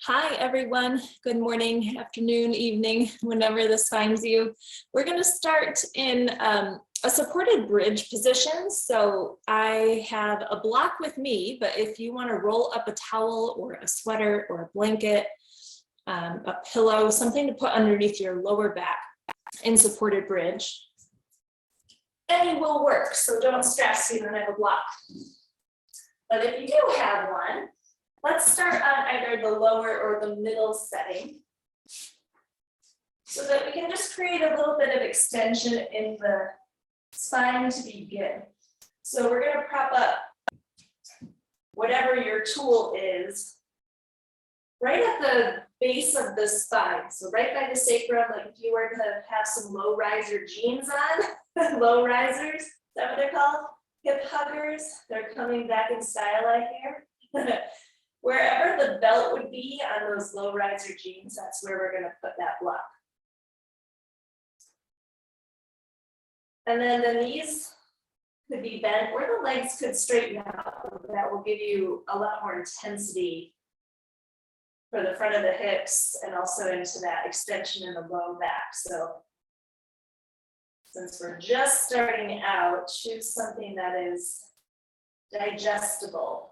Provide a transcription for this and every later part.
Hi, everyone. Good morning, afternoon, evening, whenever this finds you. We're going to start in a supported bridge position. So I have a block with me, but if you want to roll up a towel or a sweater or a blanket, a pillow, something to put underneath your lower back in supported bridge, any will work. So don't stress, you don't have a block. But if you do have one, let's start on either the lower or the middle setting so that we can just create a little bit of extension in the spine to begin. So we're going to prop up whatever your tool is right at the base of the spine. So right by the sacrum, like if you were to have some low riser jeans on, low risers, is that what they're called? Hip huggers, they're coming back in style, I hear. Wherever the belt would be on those low riser jeans, that's where we're going to put that block. And then the knees could be bent or the legs could straighten out. That will give you a lot more intensity for the front of the hips and also into that extension in the low back. So since we're just starting out, choose something that is digestible.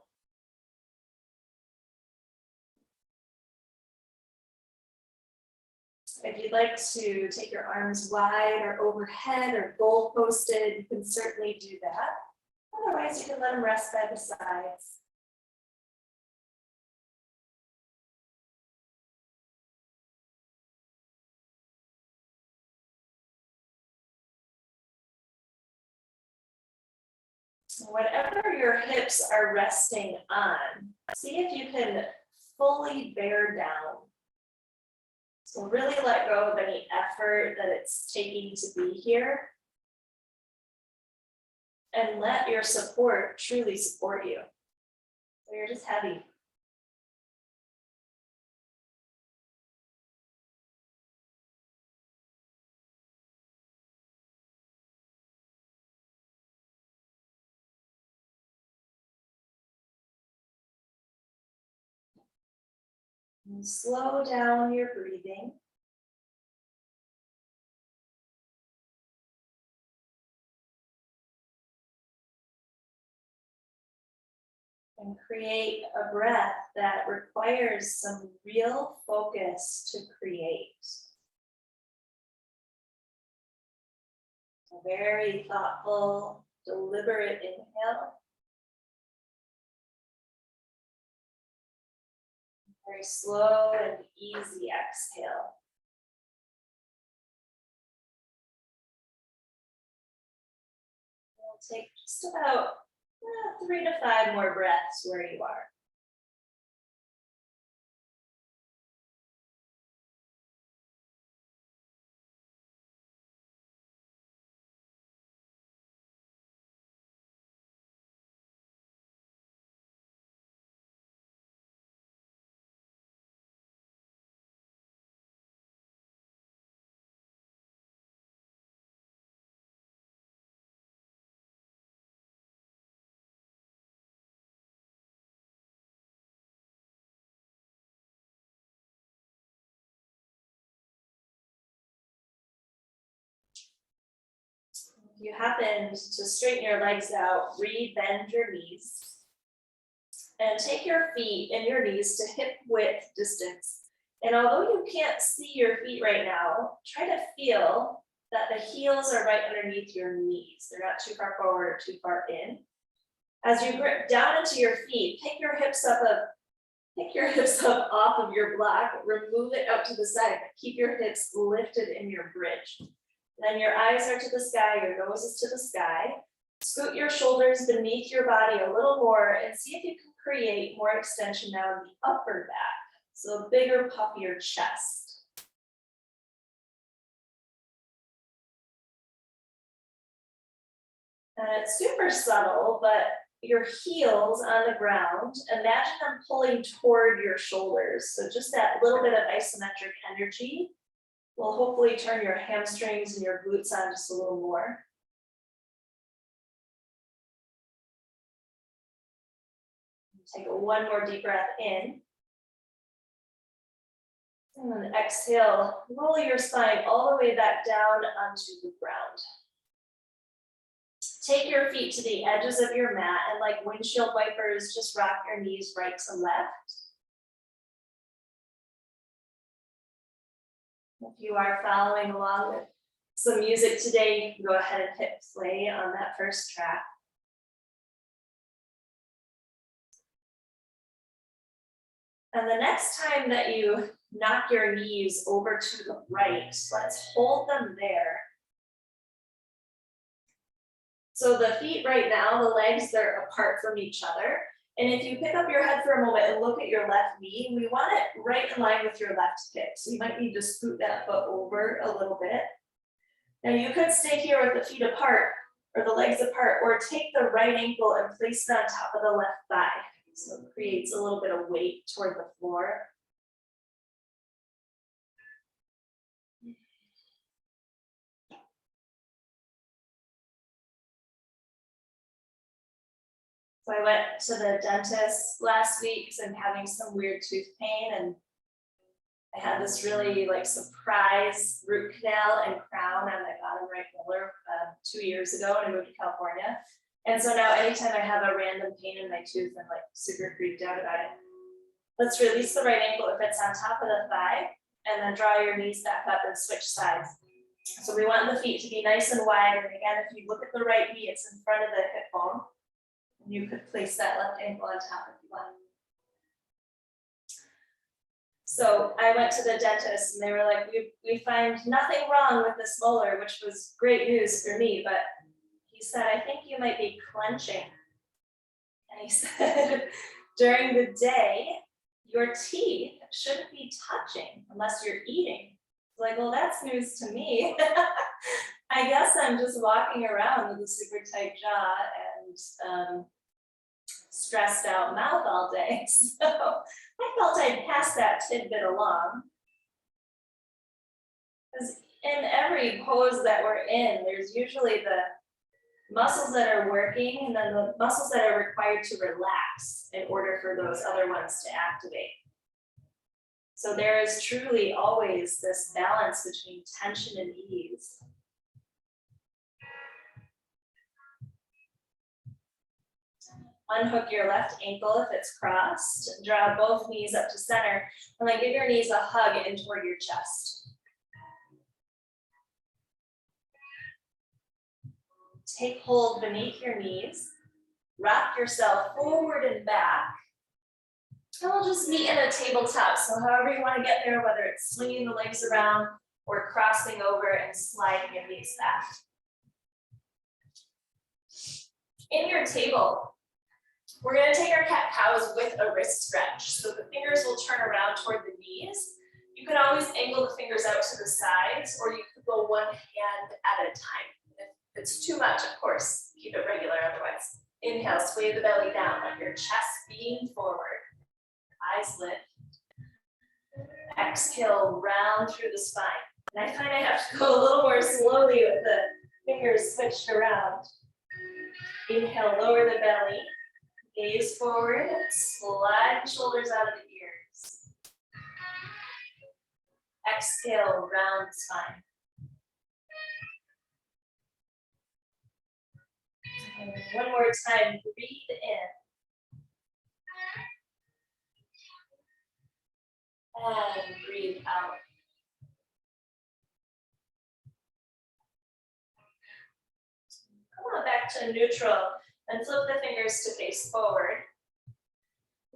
If you'd like to take your arms wide or overhead or goal posted, you can certainly do that. Otherwise, you can let them rest by the sides. Whatever your hips are resting on, see if you can fully bear down. So really let go of any effort that it's taking to be here. And let your support truly support you. So you're just heavy. And slow down your breathing. And create a breath that requires some real focus to create. A very thoughtful, deliberate inhale. Very slow and easy exhale. We'll take just about 3 to 5 more breaths where you are. If you happen to straighten your legs out, re-bend your knees. And take your feet and your knees to hip width distance. And although you can't see your feet right now, try to feel that the heels are right underneath your knees. They're not too far forward or too far in. As you grip down into your feet, pick your hips up off of your block, remove it out to the side, but keep your hips lifted in your bridge. Then your eyes are to the sky, your nose is to the sky. Scoot your shoulders beneath your body a little more and see if you can create more extension now in the upper back. So a bigger, puffier chest. And it's super subtle, but your heels on the ground, imagine them pulling toward your shoulders. So just that little bit of isometric energy will hopefully turn your hamstrings and your glutes on just a little more. Take one more deep breath in. And then exhale, roll your spine all the way back down onto the ground. Take your feet to the edges of your mat and like windshield wipers, just rock your knees right to left. If you are following along with some music today, you can go ahead and hit play on that first track. And the next time that you knock your knees over to the right, let's hold them there. So the feet right now, the legs, they're apart from each other. And if you pick up your head for a moment and look at your left knee, we want it right in line with your left hip. So you might need to scoot that foot over a little bit. Now you could stay here with the feet apart or the legs apart, or take the right ankle and place it on top of the left thigh. So it creates a little bit of weight toward the floor. So I went to the dentist last week because I'm having some weird tooth pain, and I had this really like surprise root canal and crown on my bottom right molar 2 years ago when I moved to California. And so now anytime I have a random pain in my tooth, I'm like super freaked out about it. Let's release the right ankle if it's on top of the thigh, and then draw your knees back up and switch sides. So we want the feet to be nice and wide. And again, if you look at the right knee, it's in front of the hip bone. And you could place that left ankle on top if you want. So I went to the dentist and they were like, we find nothing wrong with this molar, which was great news for me, but he said, I think you might be clenching. And he said, during the day, your teeth shouldn't be touching unless you're eating. Like, well, that's news to me. I guess I'm just walking around with a super tight jaw and stressed out mouth all day. So I felt I'd pass that tidbit along. Because in every pose that we're in, there's usually the muscles that are working and then the muscles that are required to relax in order for those other ones to activate. So there is truly always this balance between tension and ease. Unhook your left ankle if it's crossed. Draw both knees up to center, and then give your knees a hug in toward your chest. Take hold beneath your knees. Rock yourself forward and back. And we'll just meet in a tabletop. So however you want to get there, whether it's swinging the legs around or crossing over and sliding your knees back. In your table, we're going to take our cat-cows with a wrist stretch. So the fingers will turn around toward the knees. You can always angle the fingers out to the sides, or you could go one hand at a time. If it's too much, of course, keep it regular, otherwise. Inhale, sway the belly down, let your chest beam forward. Eyes lift. Exhale, round through the spine. And I find I have to go a little more slowly with the fingers switched around. Inhale, lower the belly. Gaze forward, slide the shoulders out of the ears. Exhale, round the spine. And one more time, breathe in. And breathe out. Come on back to neutral. And flip the fingers to face forward.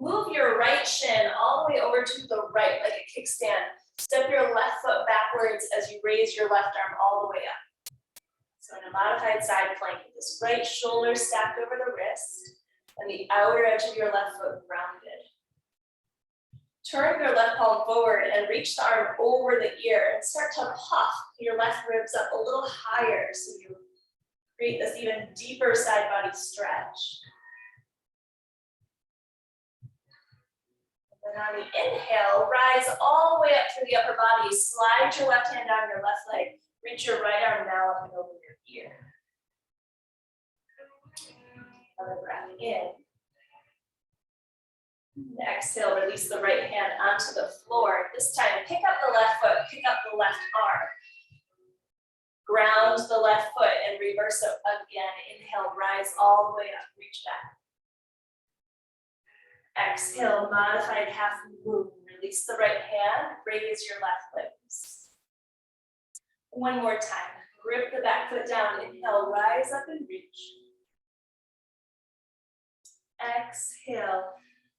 Move your right shin all the way over to the right like a kickstand. Step your left foot backwards as you raise your left arm all the way up. So in a modified side plank, this right shoulder stacked over the wrist and the outer edge of your left foot grounded. Turn your left palm forward and reach the arm over the ear and start to puff your left ribs up a little higher so you create this even deeper side body stretch. And then on the inhale, rise all the way up through the upper body. Slide your left hand down your left leg. Reach your right arm now up and over your ear. Another breath in. And exhale, release the right hand onto the floor. This time, pick up Ground the left foot and reverse it again. Inhale, rise all the way up, reach back. Exhale, modified half moon. Release the right hand, raise your left legs. One more time. Grip the back foot down. Inhale, rise up and reach. Exhale,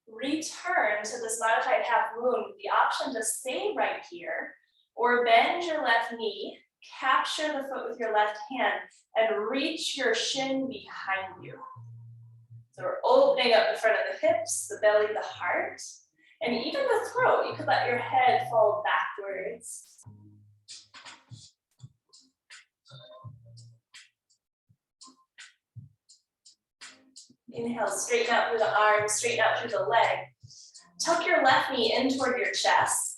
return to this modified half moon with the option to stay right here or bend your left knee, capture the foot with your left hand, and reach your shin behind you. So we're opening up the front of the hips, the belly, the heart, and even the throat. You could let your head fall backwards. Inhale, straighten out through the arms, straighten out through the leg. Tuck your left knee in toward your chest.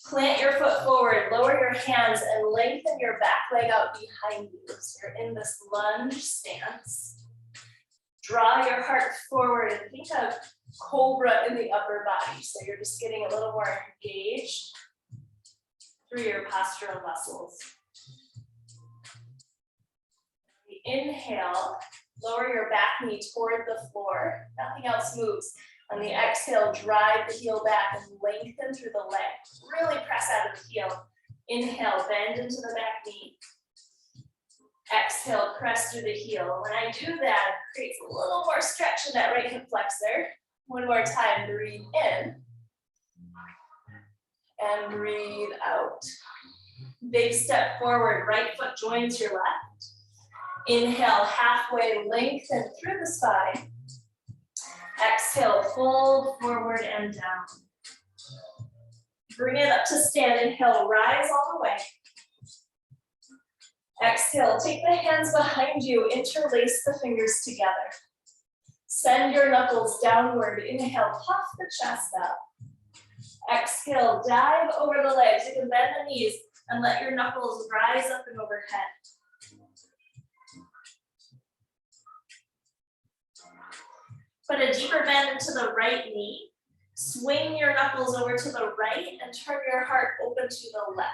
Plant your foot forward, lower your hands, and lengthen your back leg out behind you. So you're in this lunge stance. Draw your heart forward and think of cobra in the upper body. So you're just getting a little more engaged through your postural muscles. Inhale, lower your back knee toward the floor. Nothing else moves. On the exhale, drive the heel back and lengthen through the leg. Really press out of the heel. Inhale, bend into the back knee. Exhale, press through the heel. When I do that, it creates a little more stretch in that right hip flexor. One more time, breathe in. And breathe out. Big step forward, right foot joins your left. Inhale, halfway lengthen through the spine. Exhale, fold forward and down. Bring it up to stand. Inhale, rise all the way. Exhale, take the hands behind you, interlace the fingers together. Send your knuckles downward. Inhale, puff the chest up. Exhale, dive over the legs. You can bend the knees and let your knuckles rise up and overhead. Put a deeper bend into the right knee. Swing your knuckles over to the right and turn your heart open to the left.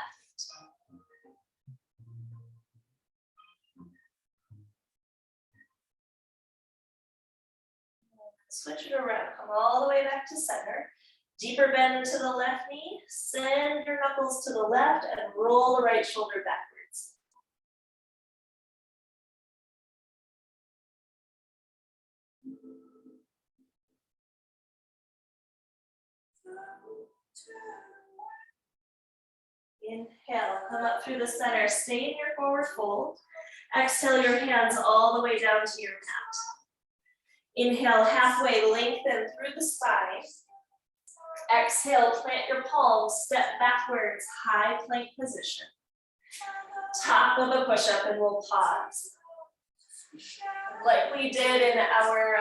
Switch it around. Come all the way back to center. Deeper bend into the left knee. Send your knuckles to the left and roll the right shoulder backwards. Inhale, come up through the center, stay in your forward fold. Exhale your hands all the way down to your mat. Inhale, halfway lengthen through the spine. Exhale, plant your palms, step backwards, high plank position. Top of a push-up and we'll pause. Like we did in our,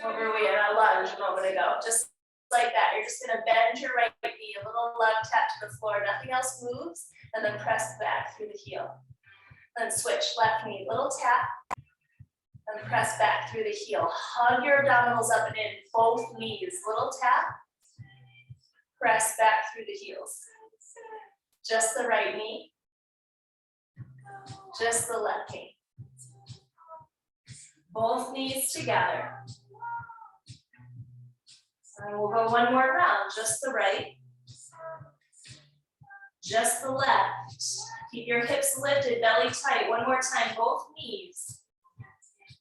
what were we in, a lunge a moment ago. Just like that, you're just gonna bend your right knee, a little love tap to the floor, nothing else moves, and then press back through the heel. Then switch, left knee, little tap, and press back through the heel. Hug your abdominals up and in, both knees, little tap, press back through the heels. Just the right knee, just the left knee. Both knees together. And we'll go one more round, just the right, just the left. Keep your hips lifted, belly tight. One more time, both knees.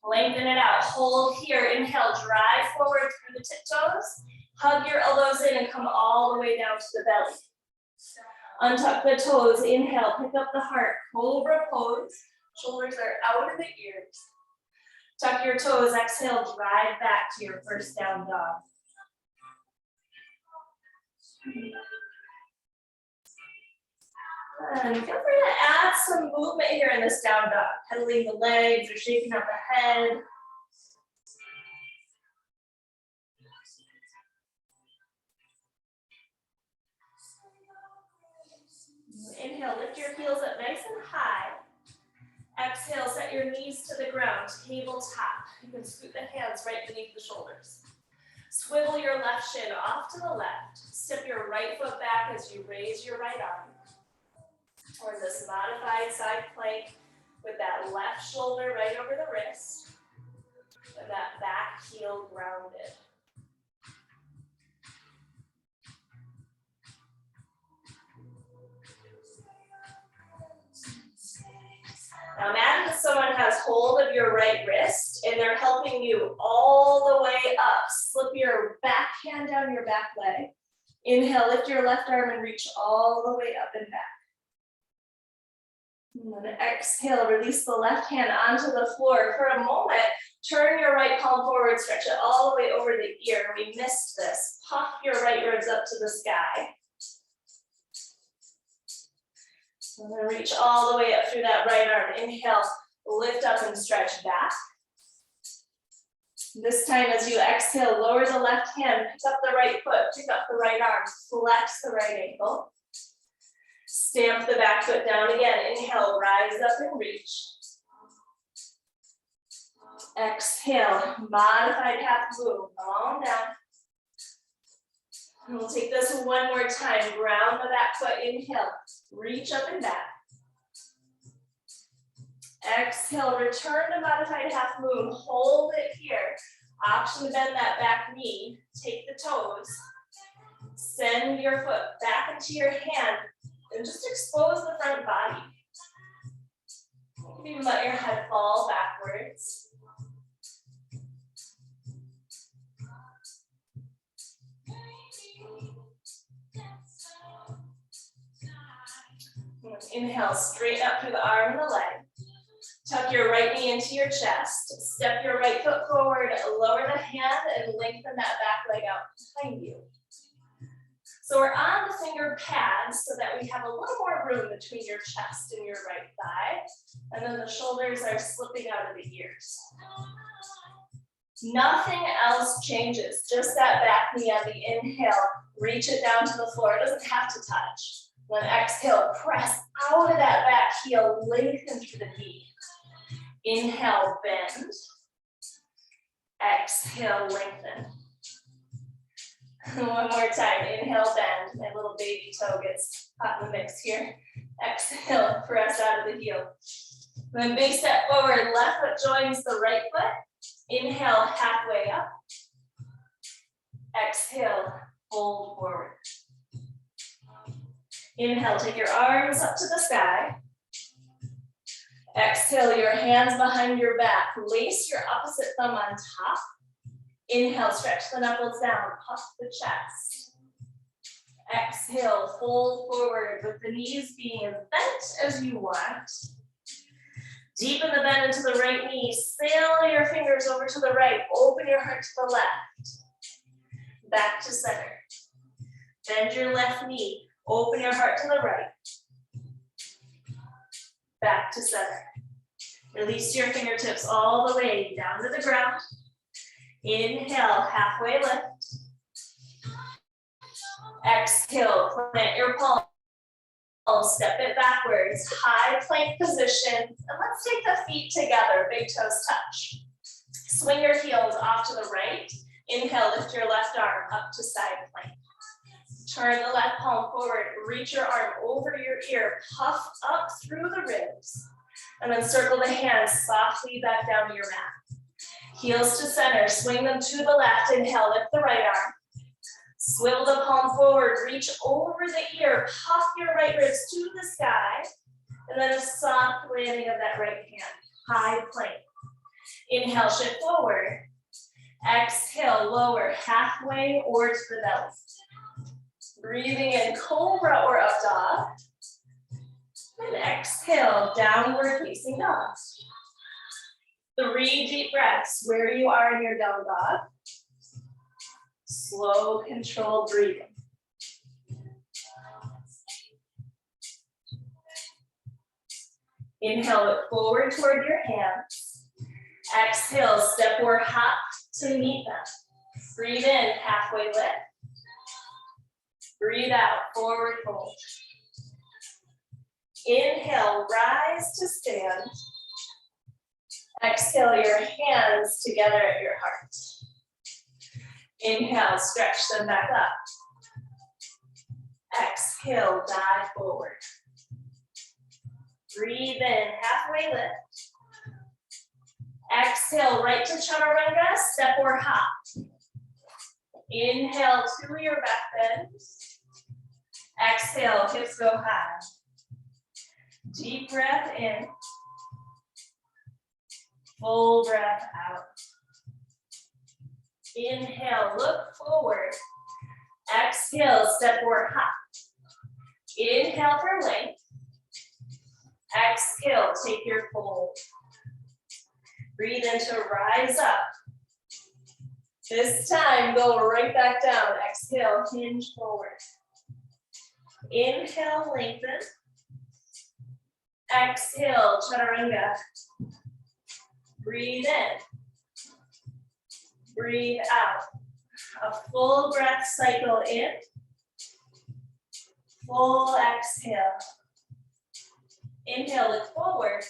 Lengthen it out, hold here, inhale, drive forward through the tiptoes. Hug your elbows in and come all the way down to the belly. Untuck the toes, inhale, pick up the heart, cobra pose. Shoulders are out of the ears. Tuck your toes, exhale, drive back to your first down dog. And feel free to add some movement here in this down dog, pedaling the legs or shaking out the head. Inhale, lift your heels up nice and high. Exhale, set your knees to the ground, tabletop. You can scoot the hands right beneath the shoulders. Swivel your left shin off to the left. Step your right foot back as you raise your right arm. Or in this modified side plank with that left shoulder right over the wrist and that back heel grounded. Now imagine someone has hold of your right wrist and they're helping you all the way up. Slip your back hand down your back leg. Inhale, lift your left arm and reach all the way up and back. And then exhale, release the left hand onto the floor. For a moment, turn your right palm forward, stretch it all the way over the ear. We missed this. Puff your right ribs up to the sky. And then reach all the way up through that right arm. Inhale, lift up and stretch back. This time as you exhale, lower the left hand, pick up the right foot, pick up the right arm, flex the right ankle. Stamp the back foot down again. Inhale, rise up and reach. Exhale, modified half move, long down. And we'll take this one more time. Ground the back foot, inhale, reach up and back. Exhale, return to modified half moon. Hold it here. Option to bend that back knee. Take the toes. Send your foot back into your hand and just expose the front body. You can even let your head fall backwards. Inhale, straighten up through the arm and the leg. Tuck your right knee into your chest. Step your right foot forward, lower the hand, and lengthen that back leg out behind you. So we're on the finger pads so that we have a little more room between your chest and your right thigh. And then the shoulders are slipping out of the ears. Nothing else changes, just that back knee on the inhale. Reach it down to the floor. It doesn't have to touch. Then exhale, press out of that back heel, lengthen through the knee. Inhale, bend. Exhale, lengthen. One more time, inhale, bend. My little baby toe gets caught in the mix here. Exhale, press out of the heel. Then big step forward, left foot joins the right foot. Inhale, halfway up. Exhale, fold forward. Inhale, take your arms up to the sky. Exhale, your hands behind your back. Lace your opposite thumb on top. Inhale, stretch the knuckles down, puff the chest. Exhale, fold forward with the knees being as bent as you want. Deepen the bend into the right knee. Sail your fingers over to the right. Open your heart to the left. Back to center. Bend your left knee. Open your heart to the right. Back to center. Release your fingertips all the way down to the ground. Inhale, halfway lift. Exhale, plant your palms. Step it backwards, high plank position. And let's take the feet together, big toes touch. Swing your heels off to the right. Inhale, lift your left arm up to side plank. Turn the left palm forward, reach your arm over your ear, puff up through the ribs, and then circle the hands softly back down to your mat. Heels to center, swing them to the left, inhale, lift the right arm. Swivel the palm forward, reach over the ear, puff your right ribs to the sky, and then a soft landing of that right hand, high plank. Inhale, shift forward. Exhale, lower halfway or to the belly. Breathing in cobra or up dog. And exhale, downward facing dog. 3 deep breaths where you are in your down dog. Slow, controlled breathing. Inhale, look forward toward your hands. Exhale, step or hop to meet them. Breathe in, halfway lift. Breathe out, forward fold. Inhale, rise to stand. Exhale, your hands together at your heart. Inhale, stretch them back up. Exhale, dive forward. Breathe in, halfway lift. Exhale, right to chaturanga, step or hop. Inhale to your back bend. Exhale, hips go high. Deep breath in. Full breath out. Inhale, look forward. Exhale, step or hop. Inhale for length. Exhale, take your fold. Breathe in to rise up. This time, go right back down. Exhale, hinge forward. Inhale, lengthen. Exhale, chaturanga. Breathe in. Breathe out. A full breath cycle in. Full exhale. Inhale, look forward.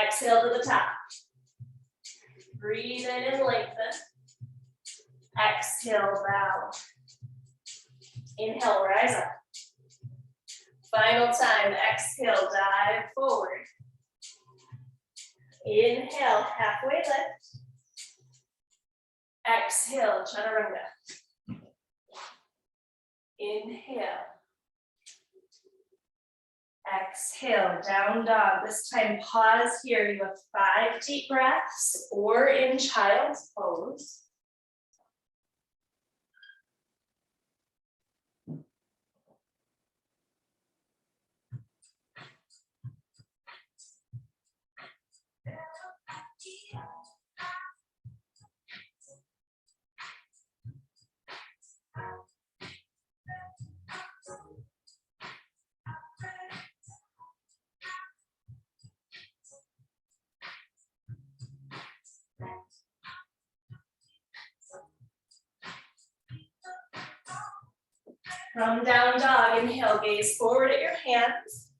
Exhale to the top. Breathe in and lengthen. Exhale, bow. Inhale, rise up. Final time, exhale, dive forward. Inhale, halfway lift. Exhale, chaturanga. Inhale. Exhale, down dog. This time, pause here. You have 5 deep breaths or in child's pose. From down dog, inhale, gaze forward at your hands.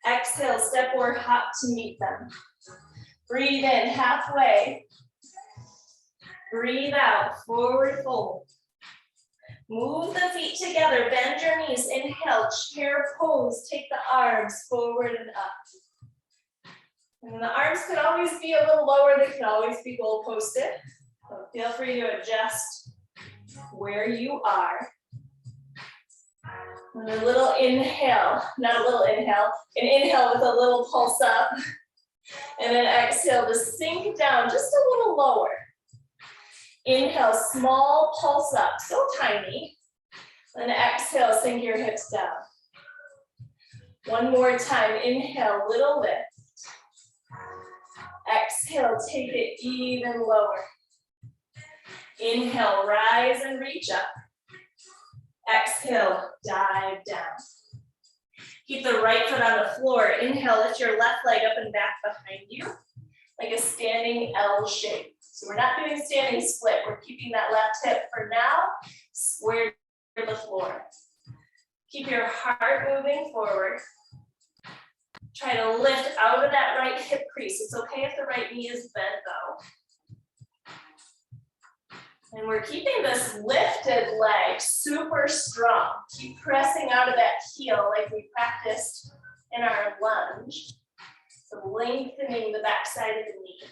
Exhale, step or hop to meet them. Breathe in, halfway. Breathe out, forward fold. Move the feet together, bend your knees. Inhale, chair pose. Take the arms forward and up. And the arms could always be a little lower. They can always be goal posted. So feel free to adjust where you are. And a little inhale, not a little inhale, an inhale with a little pulse up. And then exhale to sink down just a little lower. Inhale, small pulse up, so tiny. Then exhale, sink your hips down. One more time, inhale, little lift. Exhale, take it even lower. Inhale, rise and reach up. Exhale, dive down. Keep the right foot on the floor. Inhale, lift your left leg up and back behind you, like a standing L shape. So we're not doing standing split. We're keeping that left hip for now, square to the floor. Keep your heart moving forward. Try to lift out of that right hip crease. It's okay if the right knee is bent though. And we're keeping this lifted leg super strong. Keep pressing out of that heel like we practiced in our lunge. So lengthening the backside of the knee.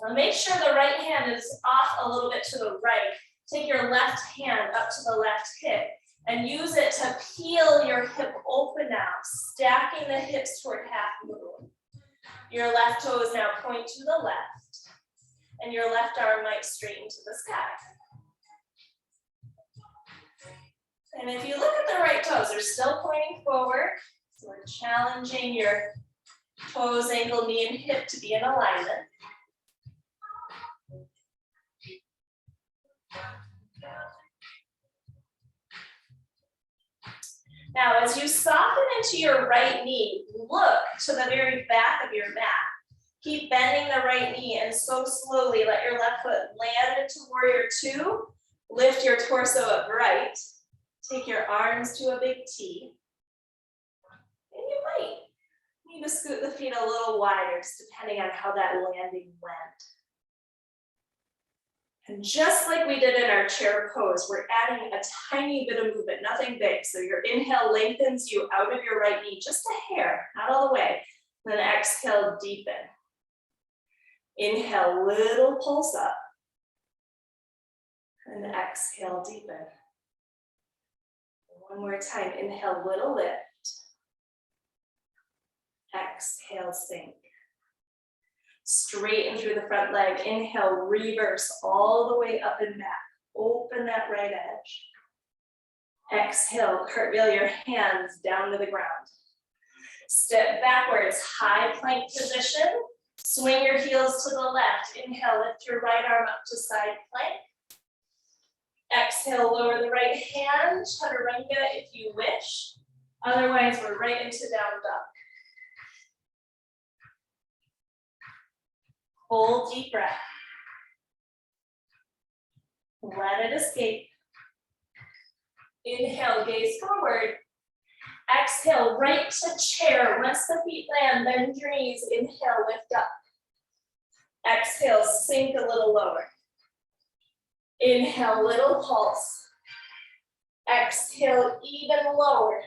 Now make sure the right hand is off a little bit to the right. Take your left hand up to the left hip and use it to peel your hip open now, stacking the hips toward half moon. Your left toes now point to the left. And your left arm might straighten to the sky. And if you look at the right toes, they're still pointing forward. So we're challenging your toes, ankle, knee, and hip to be in alignment. Now, as you soften into your right knee, look to the very back of your mat. Keep bending the right knee and so slowly let your left foot land into warrior 2. Lift your torso upright. Take your arms to a big T. And you might need to scoot the feet a little wider, just depending on how that landing went. And just like we did in our chair pose, we're adding a tiny bit of movement, nothing big. So your inhale lengthens you out of your right knee, just a hair, not all the way. Then exhale, deepen. Inhale, little pulse up. And exhale, deepen. One more time, inhale, little lift. Exhale, sink. Straighten through the front leg. Inhale, reverse all the way up and back. Open that right edge. Exhale, cartwheel your hands down to the ground. Step backwards, high plank position. Swing your heels to the left. Inhale, lift your right arm up to side plank. Exhale, lower the right hand, chaturanga if you wish. Otherwise, we're right into down dog. Full deep breath. Let it escape. Inhale, gaze forward. Exhale, right to chair. Once the feet land, bend your knees. Inhale, lift up. Exhale, sink a little lower. Inhale, little pulse. Exhale, even lower.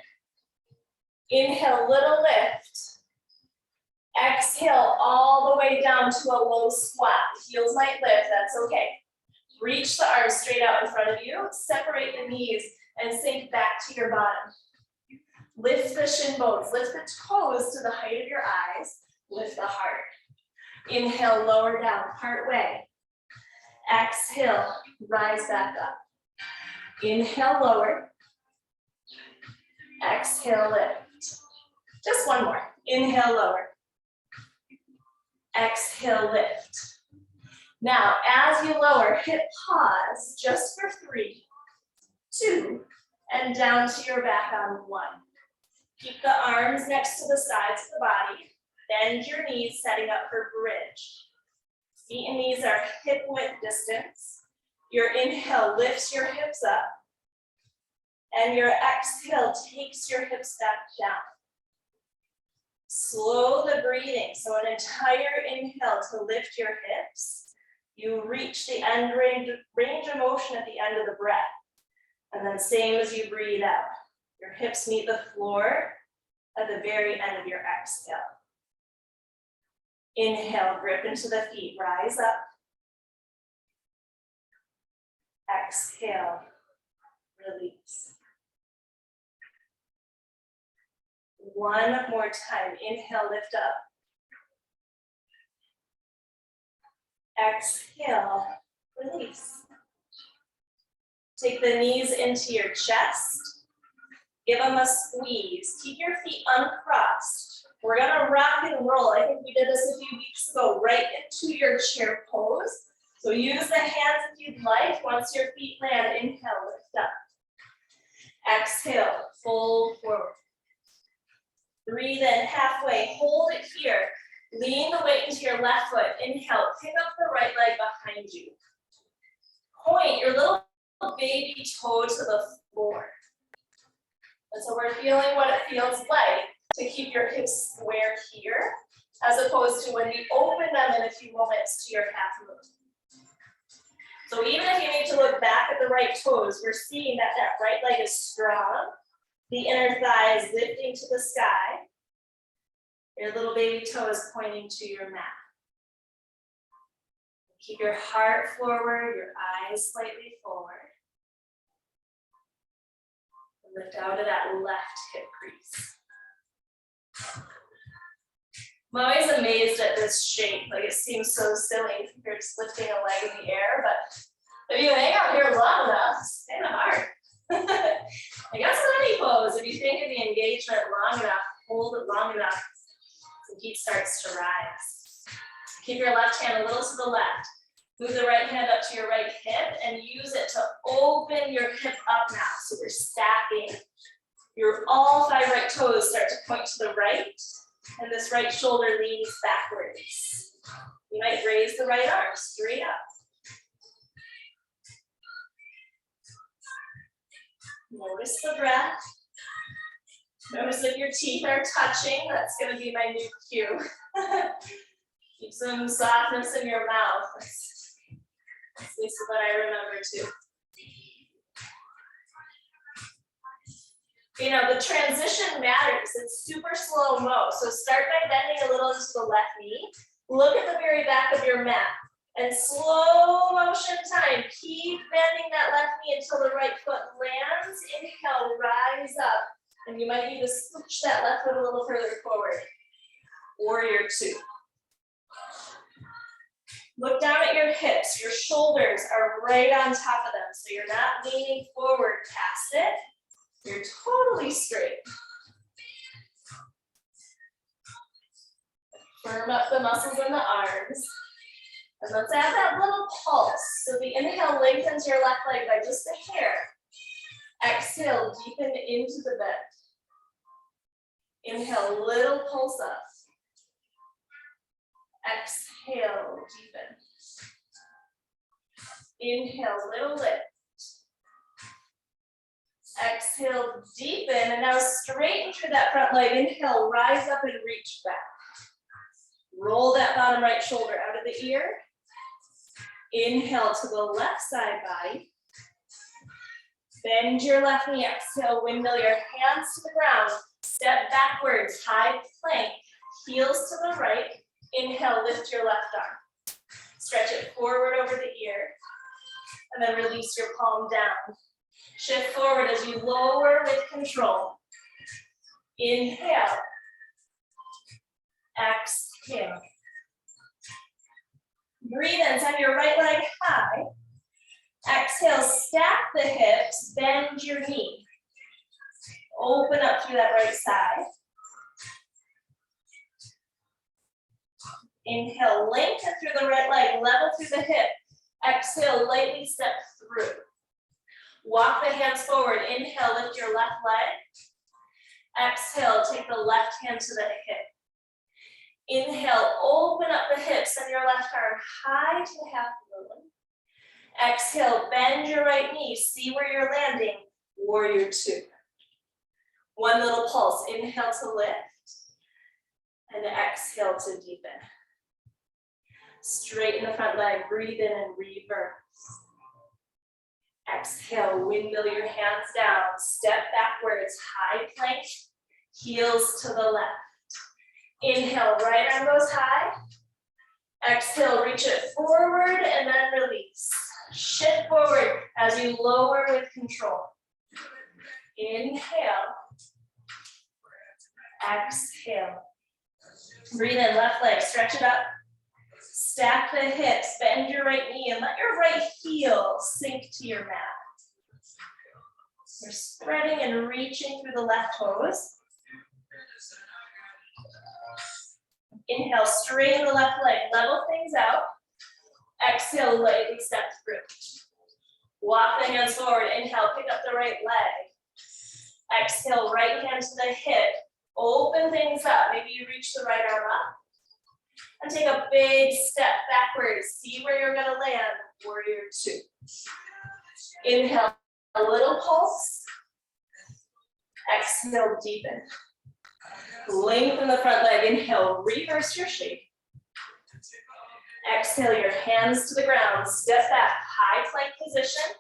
Inhale, little lift. Exhale, all the way down to a low squat. Heels might lift, that's okay. Reach the arms straight out in front of you. Separate the knees and sink back to your bottom. Lift the shin bones, lift the toes to the height of your eyes. Lift the heart. Inhale, lower down, part way. Exhale, rise back up. Inhale, lower. Exhale, lift. Just one more. Inhale, lower. Exhale, lift. Now, as you lower, hit pause just for 3, 2, and down to your back on 1. Keep the arms next to the sides of the body. Bend your knees, setting up for bridge. Feet and knees are hip width distance. Your inhale lifts your hips up, and your exhale takes your hips back down. Slow the breathing, so an entire inhale to lift your hips. You reach the end range of motion at the end of the breath. And then same as you breathe out. Your hips meet the floor at the very end of your exhale. Inhale, grip into the feet, rise up. Exhale, release. One more time, inhale, lift up. Exhale, release. Take the knees into your chest. Give them a squeeze. Keep your feet uncrossed. We're gonna rock and roll. I think we did this a few weeks ago, right into your chair pose. So use the hands if you'd like. Once your feet land, inhale, lift up. Exhale, fold forward. Breathe in halfway, hold it here. Lean the weight into your left foot. Inhale, pick up the right leg behind you. Point your little baby toe to the floor. And so we're feeling what it feels like to keep your hips square here, as opposed to when we open them in a few moments to your half move. So even if you need to look back at the right toes, we're seeing that that right leg is strong. The inner thigh is lifting to the sky. Your little baby toe is pointing to your mat. Keep your heart forward, your eyes slightly forward. Lift out of that left hip crease. I'm always amazed at this shape. Like, it seems so silly if you're just lifting a leg in the air, but if you hang out here long enough, it's kind of hard. I guess in any pose, if you think of the engagement long enough, hold it long enough, the feet starts to rise. Keep your left hand a little to the left. Move the right hand up to your right hip and use it to open your hip up now. So we're stacking. Your all 5 right toes start to point to the right, and this right shoulder leans backwards. You might raise the right arm straight up. Notice the breath. Notice if your teeth are touching. That's going to be my new cue. Keep some softness in your mouth. So that I remember too. You know, the transition matters. It's super slow-mo. So start by bending a little into the left knee. Look at the very back of your mat. And slow motion time. Keep bending that left knee until the right foot lands. Inhale, rise up. And you might need to switch that left foot a little further forward. Warrior two. Look down at your hips. Your shoulders are right on top of them. So you're not leaning forward past it. You're totally straight. Firm up the muscles in the arms. And let's add that little pulse. So the inhale lengthens your left leg by just a hair. Exhale, deepen into the bend. Inhale, little pulse up. Exhale, deepen. Inhale, little lift. Exhale, deepen, and now straighten through that front leg. Inhale, rise up and reach back. Roll that bottom right shoulder out of the ear. Inhale to the left side body. Bend your left knee, exhale, windmill your hands to the ground. Step backwards, high plank, heels to the right. Inhale, lift your left arm. Stretch it forward over the ear, and then release your palm down. Shift forward as you lower with control. Inhale. Exhale. Breathe in, send your right leg high. Exhale, stack the hips, bend your knee. Open up through that right side. Inhale, lengthen through the right leg, level through the hip. Exhale, lightly step through. Walk the hands forward. Inhale, lift your left leg. Exhale, take the left hand to the hip. Inhale, open up the hips, send your left arm high to the half moon. Exhale, bend your right knee. See where you're landing. Warrior two. One little pulse. Inhale to lift. And exhale to deepen. Straighten the front leg. Breathe in and reverse. Exhale, windmill your hands down. Step backwards, high plank. Heels to the left. Inhale, right arm goes high. Exhale, reach it forward and then release. Shift forward as you lower with control. Inhale. Exhale. Breathe in, left leg, stretch it up. Stack the hips, bend your right knee, and let your right heel sink to your mat. You're spreading and reaching through the left toes. Inhale, straighten the left leg, level things out. Exhale, lightly step through. Walk the hands forward. Inhale, pick up the right leg. Exhale, right hand to the hip. Open things up. Maybe you reach the right arm up. And take a big step backwards. See where you're gonna land. Warrior two. Inhale, a little pulse. Exhale, deepen. Lengthen the front leg. Inhale, reverse your shape. Exhale, your hands to the ground. Step back, high plank position.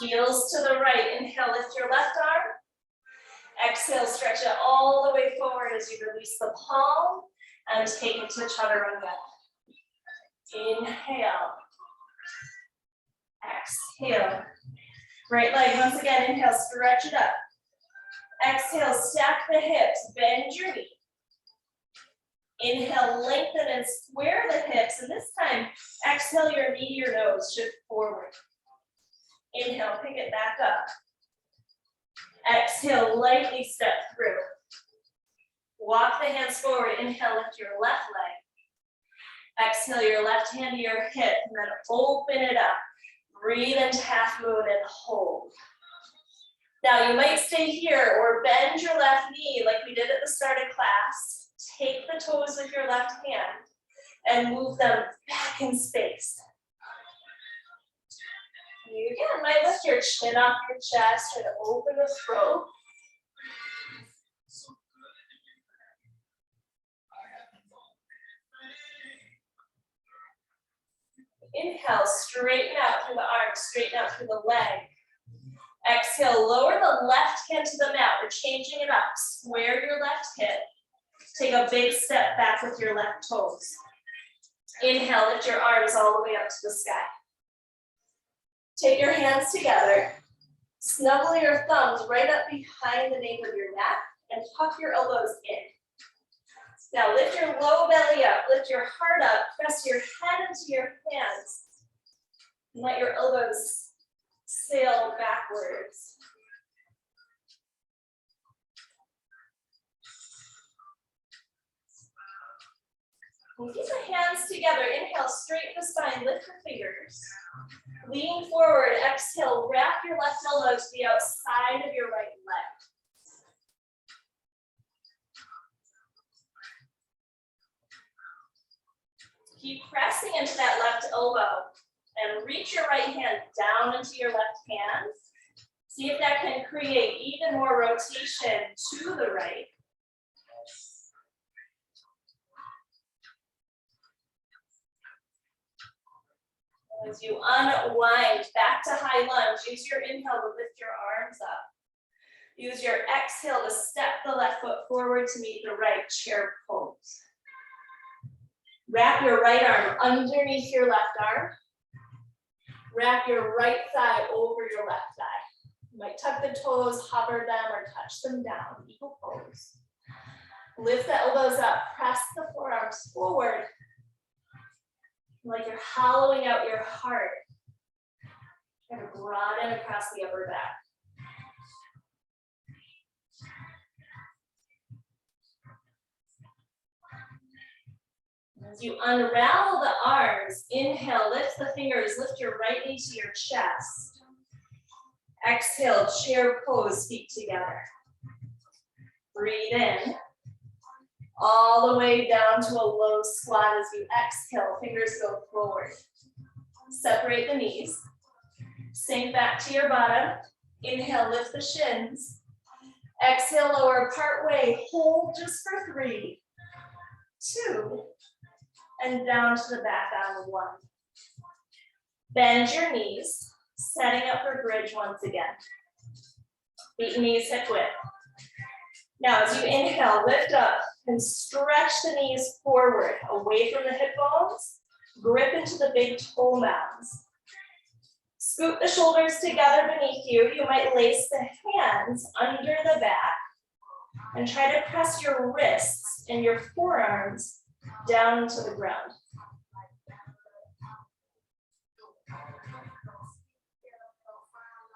Heels to the right. Inhale, lift your left arm. Exhale, stretch it all the way forward as you release the palm and take it to chaturanga. Inhale. Exhale. Right leg, once again, inhale, stretch it up. Exhale, stack the hips, bend your knee. Inhale, lengthen and square the hips, and this time, exhale your knee to your nose, shift forward. Inhale, pick it back up. Exhale, lightly step through. Walk the hands forward. Inhale, lift your left leg. Exhale, your left hand to your hip, and then open it up. Breathe into half moon and hold. Now you might stay here or bend your left knee like we did at the start of class. Take the toes with your left hand and move them back in space. You again might lift your chin off your chest, try to open the throat. Inhale, straighten out through the arms, straighten out through the leg. Exhale, lower the left hand to the mat. We're changing it up. Square your left hip. Take a big step back with your left toes. Inhale, lift your arms all the way up to the sky. Take your hands together. Snuggle your thumbs right up behind the nape of your neck and tuck your elbows in. Now lift your low belly up, lift your heart up, press your head into your hands. And let your elbows sail backwards. And keep the hands together. Inhale, straighten the spine, lift your fingers. Lean forward, exhale, wrap your left elbow to the outside of your right leg. Keep pressing into that left elbow and reach your right hand down into your left hand. See if that can create even more rotation to the right. As you unwind back to high lunge, use your inhale to lift your arms up. Use your exhale to step the left foot forward to meet the right chair pose. Wrap your right arm underneath your left arm. Wrap your right thigh over your left thigh. You might tuck the toes, hover them, or touch them down. Eagle pose. Lift the elbows up, press the forearms forward. Like you're hollowing out your heart. And broaden across the upper back. As you unravel the arms, inhale, lift the fingers, lift your right knee to your chest. Exhale, chair pose, feet together. Breathe in. All the way down to a low squat as you exhale, fingers go forward. Separate the knees. Sink back to your bottom. Inhale, lift the shins. Exhale, lower part way. Hold just for 3, 2, and down to the back on 1. Bend your knees, setting up for bridge once again. Feet and knees hip width. Now as you inhale, lift up and stretch the knees forward, away from the hip bones. Grip into the big toe mounds. Scoop the shoulders together beneath you. You might lace the hands under the back and try to press your wrists and your forearms down to the ground.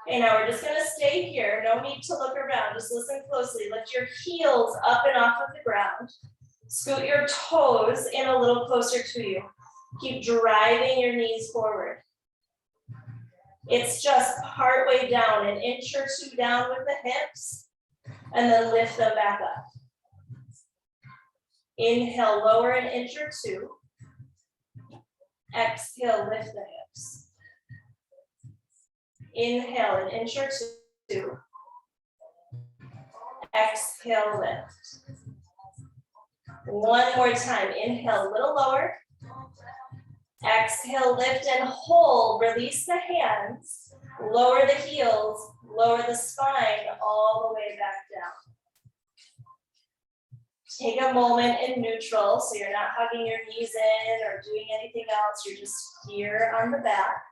Okay, now we're just gonna stay here. No need to look around, just listen closely. Lift your heels up and off of the ground. Scoot your toes in a little closer to you. Keep driving your knees forward. It's just part way down, 1 inch or 2 down with the hips, and then lift them back up. Inhale, lower 1 inch or 2. Exhale, lift the hips. Inhale, 1 inch or 2. Exhale, lift. One more time. Inhale, a little lower. Exhale, lift and hold. Release the hands. Lower the heels. Lower the spine all the way back down. Take a moment in neutral, so you're not hugging your knees in or doing anything else. You're just here on the back.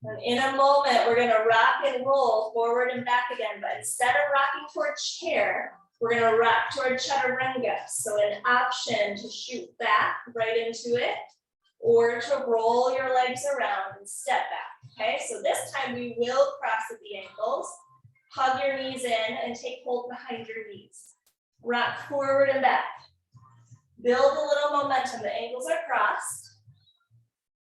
And in a moment, we're gonna rock and roll forward and back again, but instead of rocking toward chair, we're gonna rock toward chaturanga. So an option to shoot back right into it, or to roll your legs around and step back, okay? So this time we will cross at the ankles, hug your knees in and take hold behind your knees. Rock forward and back. Build a little momentum, the ankles are crossed.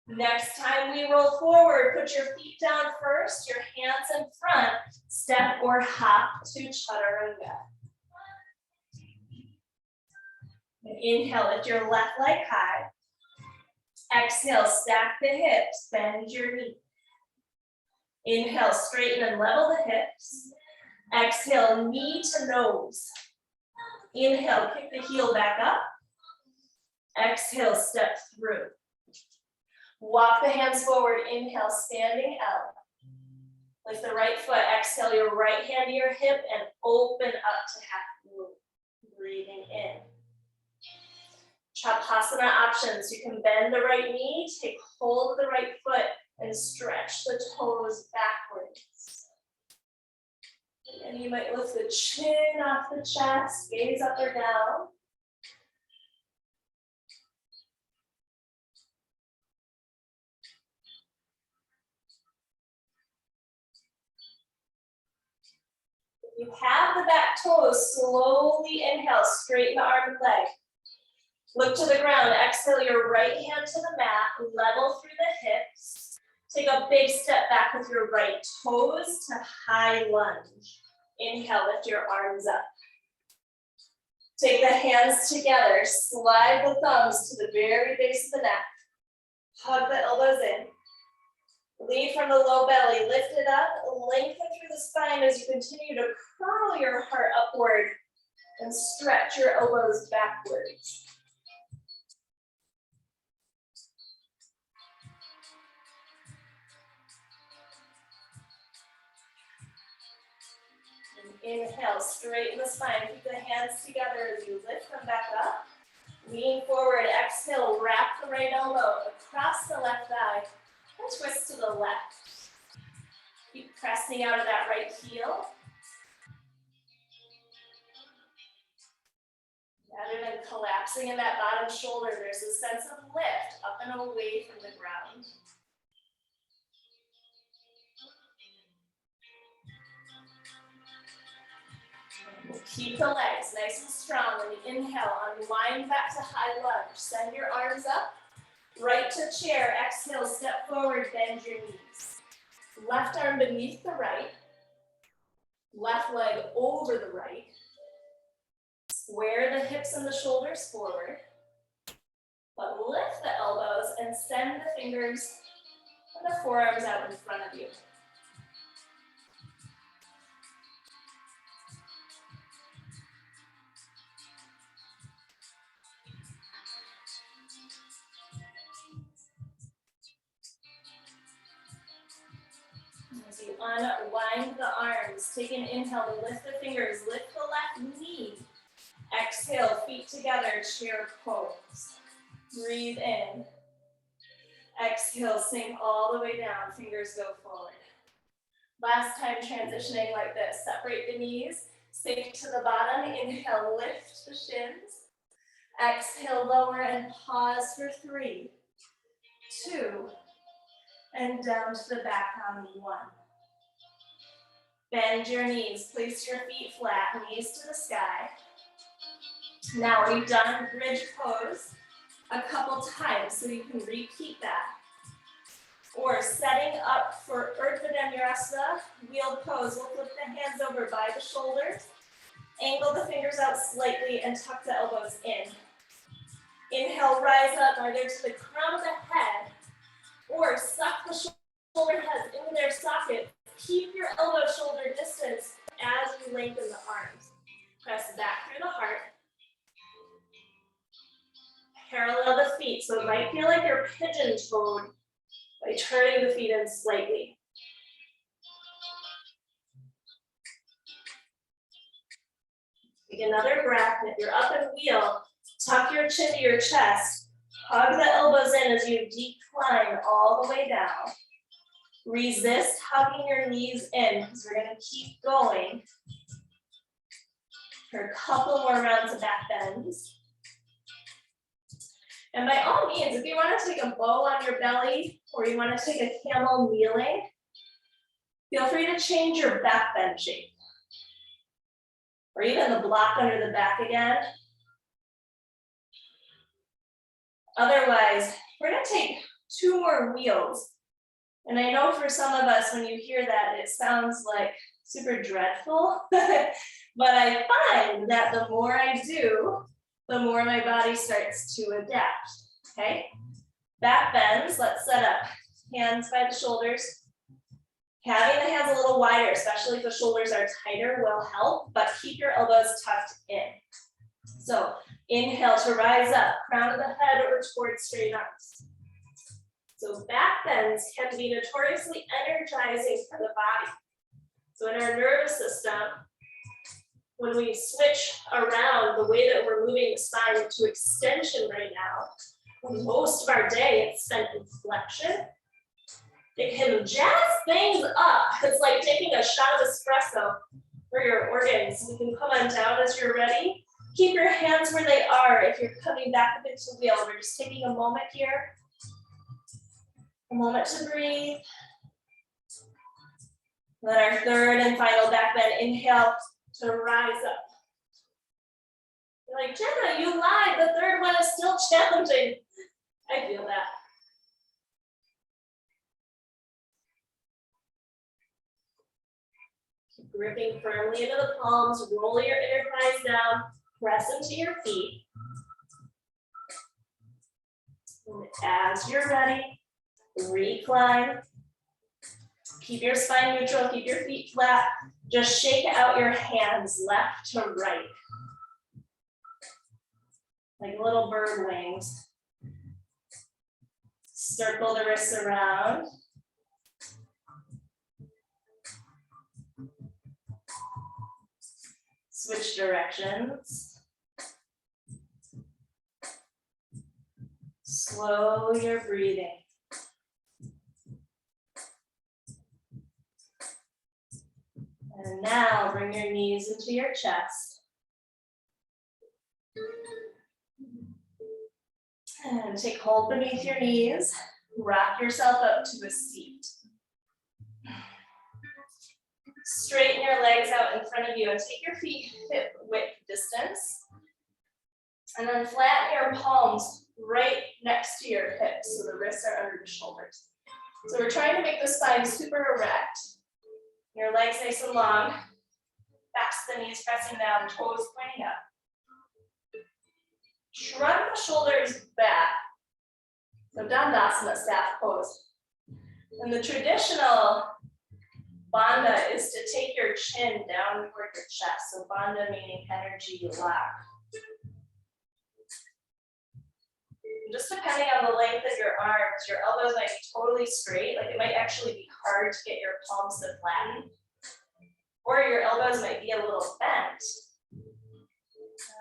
Next time we roll forward, put your feet down first, your hands in front, step or hop to chaturanga. And inhale, lift your left leg high. Exhale, stack the hips, bend your knee. Inhale, straighten and level the hips. Exhale, knee to nose. Inhale, kick the heel back up. Exhale, step through. Walk the hands forward, inhale, standing out. Lift the right foot, exhale your right hand to your hip and open up to half moon. Breathing in. Chapasana options. You can bend the right knee, take hold of the right foot, and stretch the toes backwards. And you might lift the chin off the chest, gaze up or down. If you have the back toes, slowly inhale, straighten the arm and leg. Look to the ground, exhale your right hand to the mat, level through the hips. Take a big step back with your right toes to high lunge. Inhale, lift your arms up. Take the hands together, slide the thumbs to the very base of the neck. Hug the elbows in. Lead from the low belly, lift it up, lengthen through the spine as you continue to curl your heart upward and stretch your elbows backwards. Inhale, straighten the spine. Keep the hands together as you lift them back up. Lean forward, exhale, wrap the right elbow across the left thigh and twist to the left. Keep pressing out of that right heel. Rather than collapsing in that bottom shoulder, there's a sense of lift up and away from the ground. Keep the legs nice and strong. When you inhale, unwind back to high lunge. Send your arms up. Right to chair. Exhale, step forward, bend your knees. Left arm beneath the right. Left leg over the right. Square the hips and the shoulders forward. But lift the elbows and send the fingers and the forearms out in front of you. As you unwind the arms, take an inhale to lift the fingers, lift the left knee. Exhale, feet together, chair pose. Breathe in. Exhale, sink all the way down, fingers go forward. Last time transitioning like this, separate the knees, sink to the bottom, inhale, lift the shins. Exhale, lower and pause for 3, 2, and down to the back on 1. Bend your knees, place your feet flat, knees to the sky. Now we've done bridge pose a couple times, so you can repeat that. Or setting up for Urdhva Dhanurasana, wheel pose. We'll flip the hands over by the shoulders, angle the fingers out slightly, and tuck the elbows in. Inhale, rise up, either to the crown of the head, or suck the shoulder heads into their socket. Keep your elbow-shoulder distance as you lengthen the arms. Press back through the heart. Parallel the feet, so it might feel like you're pigeon-toed by turning the feet in slightly. Take another breath, and if you're up and wheel, tuck your chin to your chest, hug the elbows in as you decline all the way down. Resist hugging your knees in, because we're gonna keep going for a couple more rounds of back bends. And by all means, if you want to take a bow on your belly or you want to take a camel kneeling, feel free to change your back bend shape. Or even the block under the back again. Otherwise, we're going to take 2 more wheels. And I know for some of us, when you hear that, it sounds like super dreadful. But I find that the more I do, the more my body starts to adapt, okay? Back bends, let's set up. Hands by the shoulders. Having the hands a little wider, especially if the shoulders are tighter, will help, but keep your elbows tucked in. So Inhale to rise up, crown of the head or towards straight arms. So back bends can be notoriously energizing for the body. So in our nervous system, when we switch around the way that we're moving the spine into extension right now, most of our day it's spent in flexion. It can jazz things up. It's like taking a shot of espresso for your organs. You can come on down as you're ready. Keep your hands where they are if you're coming back up into the wheel. We're just taking a moment here. A moment to breathe. Then our third and final back bend. Inhale to rise up. You're like, Jenna, you lied. The third one is still challenging. I feel that. Keep gripping firmly into the palms. Roll your inner thighs down. Press into your feet. And as you're ready, recline. Keep your spine neutral, keep your feet flat. Just shake out your hands left to right. Like little bird wings. Circle the wrists around. Switch directions. Slow your breathing. And now bring your knees into your chest. And take hold beneath your knees. Rock yourself up to a seat. Straighten your legs out in front of you and take your feet hip width distance. And then flatten your palms right next to your hips so the wrists are under the shoulders. So we're trying to make the spine super erect. Your legs nice and long. Backs of the knees pressing down, toes pointing up. Shrug the shoulders back. So Dandasana, staff pose. And the traditional Bandha is to take your chin down toward your chest. So Bandha meaning energy lock. Just depending on the length of your arms, your elbows might be totally straight. Like it might actually be hard to get your palms to flatten. Or your elbows might be a little bent.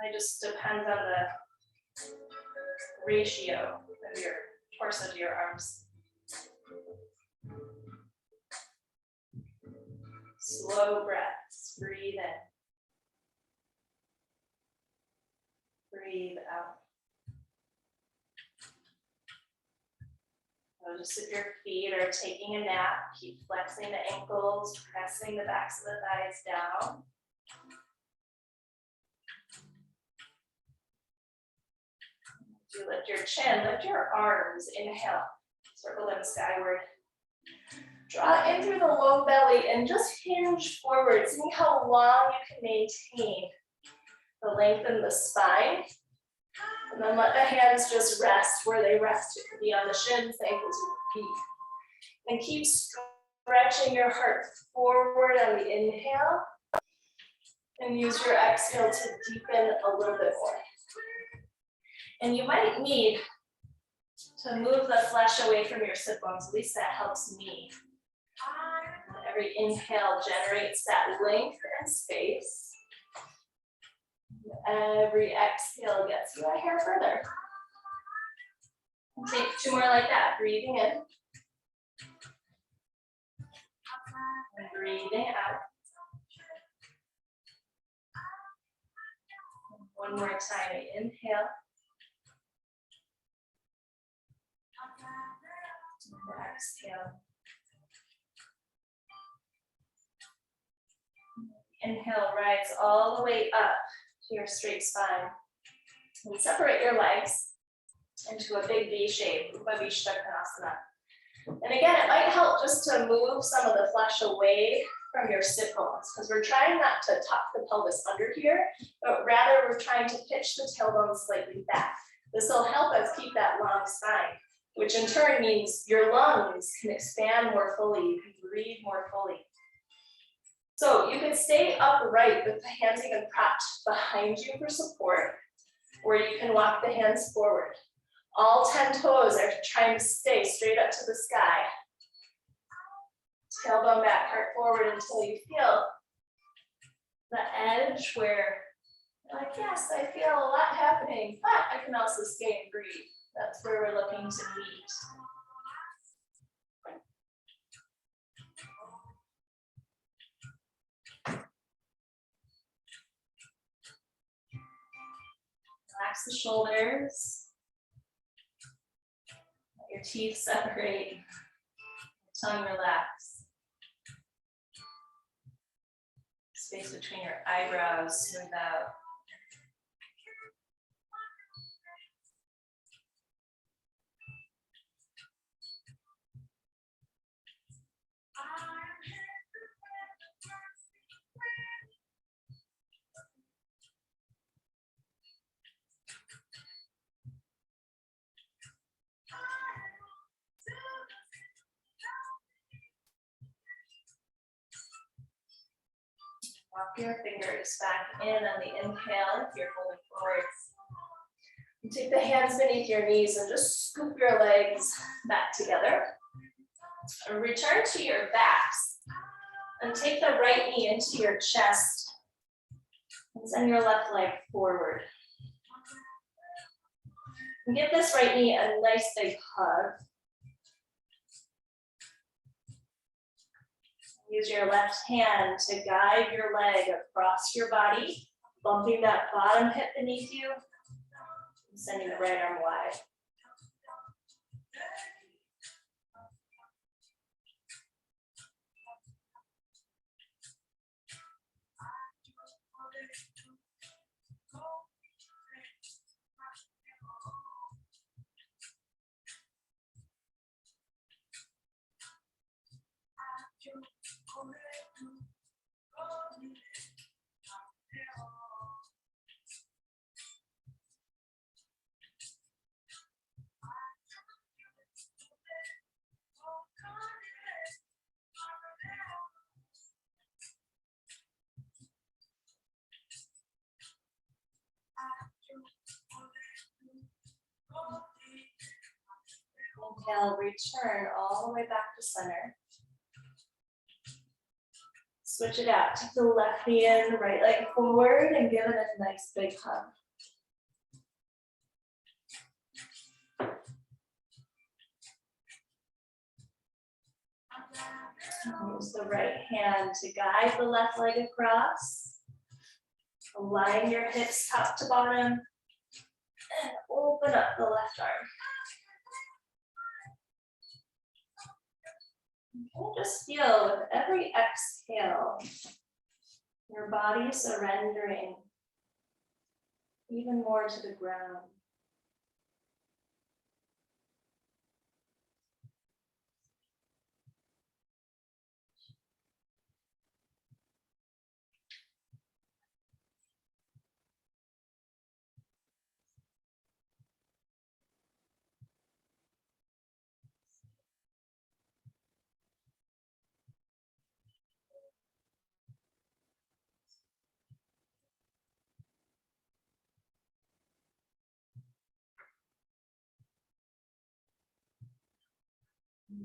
It just depends on the ratio of your torso to your arms. Slow breaths, breathe in. Breathe out. So just if your feet are taking a nap, keep flexing the ankles, pressing the backs of the thighs down. You lift your chin, lift your arms, inhale, circle them skyward. Draw in through the low belly and just hinge forward, seeing how long you can maintain the length in the spine. And then let the hands just rest where they rest. It could be on the shins, the ankles, or the feet. And keep stretching your heart forward on the inhale. And use your exhale to deepen a little bit more. And you might need to move the flesh away from your sit bones. At least that helps me. Every inhale generates that length and space. Every exhale gets you a hair further. And take two more like that. Breathing in. And breathing out. And one more time. Inhale. And exhale. Inhale, rise all the way up to your straight spine. And separate your legs into a big V shape, Upavishtakanasana. And again, it might help just to move some of the flesh away from your sit bones, because we're trying not to tuck the pelvis under here, but rather we're trying to pitch the tailbone slightly back. This will help us keep that long spine, which in turn means your lungs can expand more fully, you can breathe more fully. So you can stay upright with the hands even propped behind you for support. or you can walk the hands forward. All 10 toes are trying to stay straight up to the sky. Tailbone back, heart forward until you feel the edge where you're like, yes, I feel a lot happening, but I can also stay and breathe. That's where we're looking to meet. Relax the shoulders. Let your teeth separate. Tongue relax. Space between your eyebrows smooth out. Walk your fingers back in on the inhale if you're holding forward. And take the hands beneath your knees and just scoop your legs back together. And return to your backs. And take the right knee into your chest. And send your left leg forward. And give this right knee a nice big hug. Use your left hand to guide your leg across your body, bumping that bottom hip beneath you, and sending the right arm wide. Inhale, return all the way back to center. Switch it out. Take the left knee in, right leg forward, and give it a nice big hug. Use the right hand to guide the left leg across. Align your hips top to bottom. And open up the left arm. Okay, just feel with every exhale, your body surrendering even more to the ground.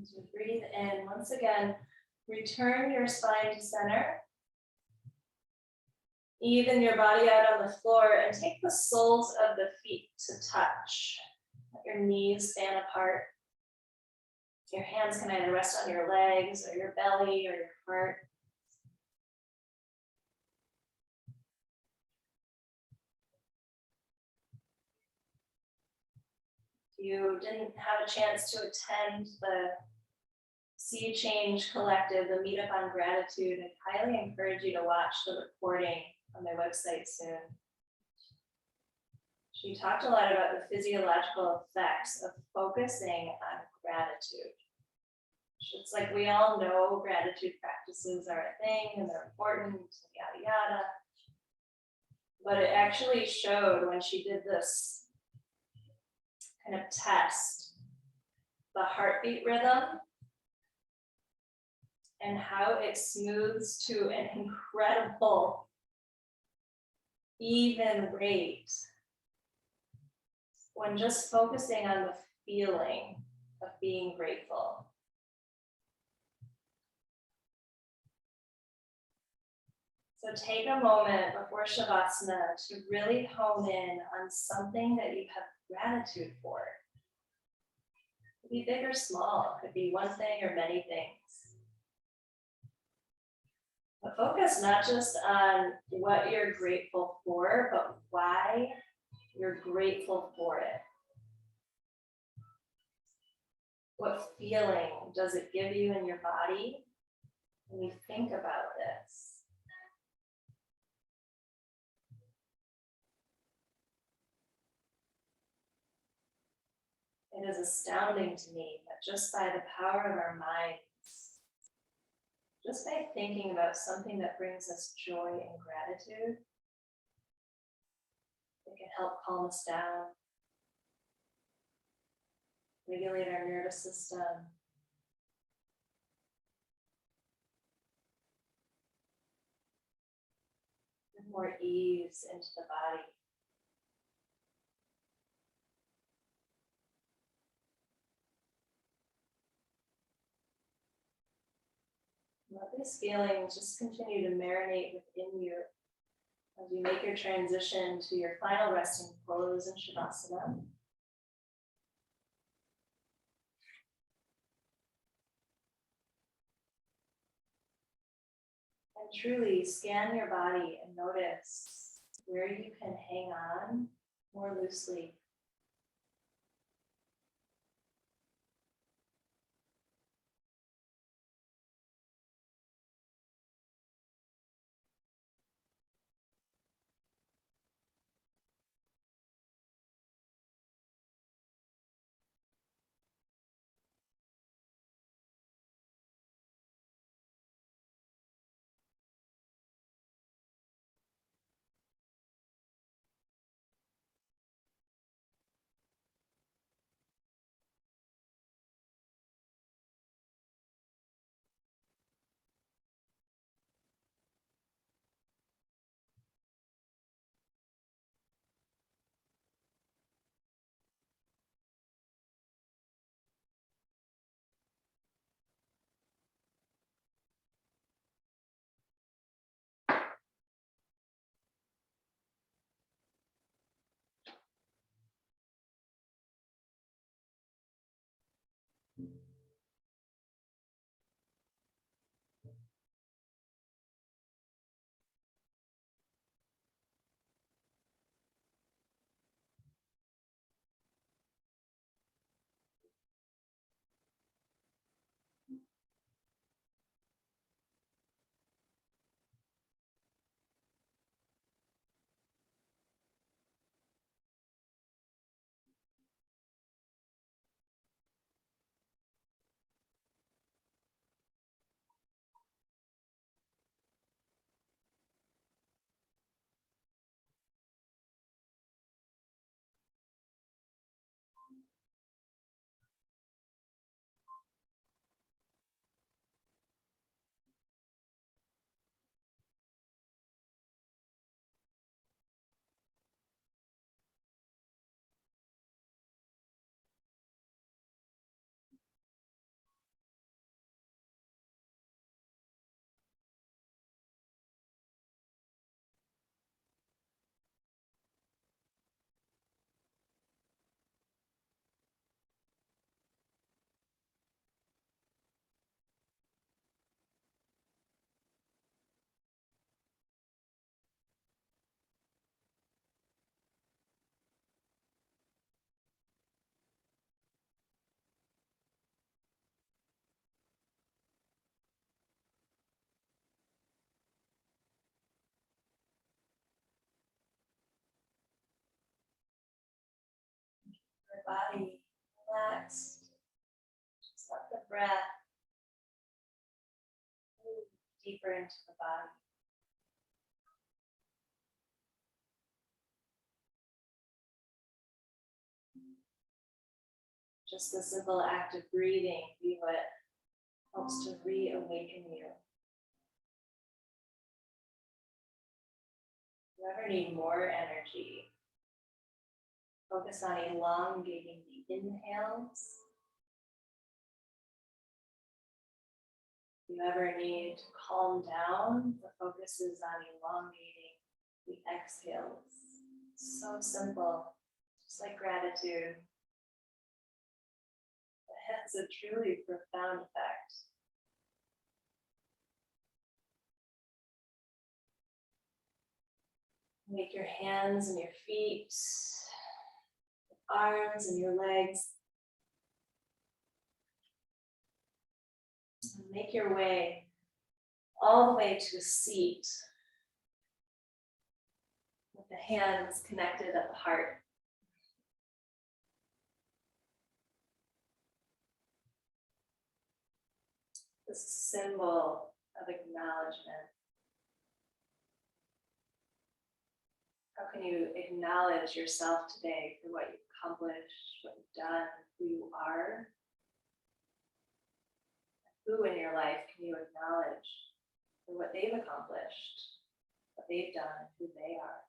As you breathe in, once again, return your spine to center. Even your body out on the floor and take the soles of the feet to touch. Let your knees stand apart. Your hands can either rest on your legs or your belly or your heart. If you didn't have a chance to attend the Sea Change Collective, the Meetup on Gratitude, I highly encourage you to watch the recording on their website soon. She talked a lot about the physiological effects of focusing on gratitude. It's like we all know gratitude practices are a thing and they're important, yada, yada. But it actually showed when she did this kind of test, the heartbeat rhythm and how it smooths to an incredible even rate when just focusing on the feeling of being grateful. So take a moment before Shavasana to really hone in on something that you have gratitude for. It could be big or small, it could be one thing or many things. But focus not just on what you're grateful for, but why you're grateful for it. What feeling does it give you in your body when you think about this? It is astounding to me that just by the power of our minds, just by thinking about something that brings us joy and gratitude, it can help calm us down, regulate our nervous system, bring more ease into the body. Let these feelings just continue to marinate within you as you make your transition to your final resting pose in Shavasana. And truly scan your body and notice where you can hang on more loosely. Your body relaxed. Just let the breath move deeper into the body. Just the simple act of breathing be what helps to reawaken you. If you ever need more energy, Focus on elongating the inhales. If you ever need to calm down, the focus is on elongating the exhales. So simple, just like gratitude. It has a truly profound effect. Make your hands and your feet, your arms and your legs. And make your way all the way to a seat with the hands connected at the heart. This symbol of acknowledgement. How can you acknowledge yourself today for what you've accomplished, what you've done, who you are? Who in your life can you acknowledge for what they've accomplished, what they've done, who they are?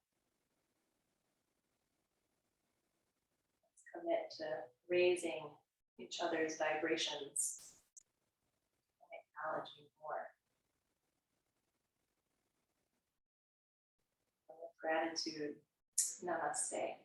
Let's commit to raising each other's vibrations and acknowledging more. With gratitude, namaste.